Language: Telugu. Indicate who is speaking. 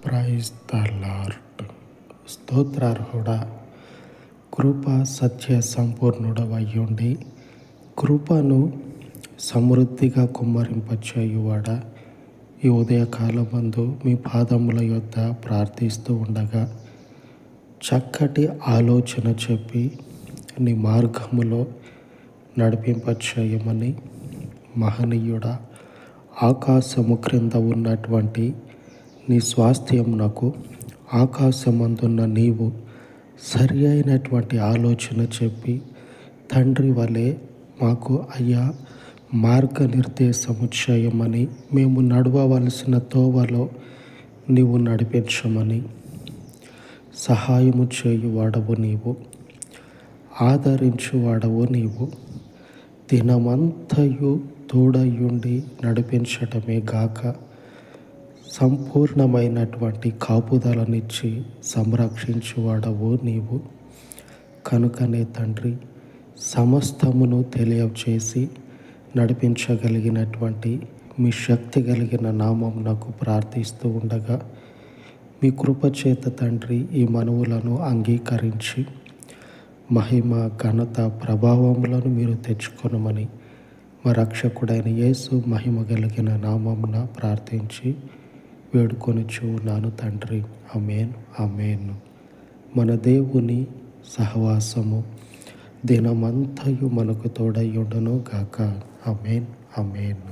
Speaker 1: Praise the lord. స్తోత్రార్హుడా, కృప సత్య సంపూర్ణుడవయ్యుండి కృపను సమృద్ధిగా కుమ్మరింపచేయువాడా, ఈ ఉదయకాలమందు మీ పాదముల యొద్ద ప్రార్థిస్తూ ఉండగా చక్కటి ఆలోచన చెప్పి నీ మార్గములో నడిపింపచేయమని, మహనీయుడా, ఆకాశము క్రింద ఉన్నటువంటి నీ స్వాస్థ్యమునకు ఆకాశమందున్న నీవు సరి అయినటువంటి ఆలోచన చెప్పి తండ్రి వలె మాకు అయ్యా మార్గనిర్దేశము చేయమని, మేము నడవవలసిన తోవలో నీవు నడిపించమని, సహాయము చేయువాడవు నీవు, ఆదరించువాడవు నీవు, దినమంతయు తోడయుండి నడిపించటమే గాక సంపూర్ణమైనటువంటి కాపుదలనిచ్చి సంరక్షించువాడవు నీవు. కనుకనే తండ్రి, సమస్తమును తెలియచేసి నడిపించగలిగినటువంటి మీ శక్తి కలిగిన నామమునకు ప్రార్థిస్తూ ఉండగా మీ కృపచేత తండ్రి ఈ మనవులను అంగీకరించి మహిమ, ఘనత, ప్రభావములను మీరు తెచ్చుకొనమని మా రక్షకుడైన యేసు మహిమ కలిగిన నామమున ప్రార్థించి వేడుకొనుచున్నాను తండ్రి. ఆమేన్, ఆమేన్. మన దేవుని సహవాసము దినమంతయు మనకు తోడయ్యుండును గాక. ఆమేన్, ఆమేన్.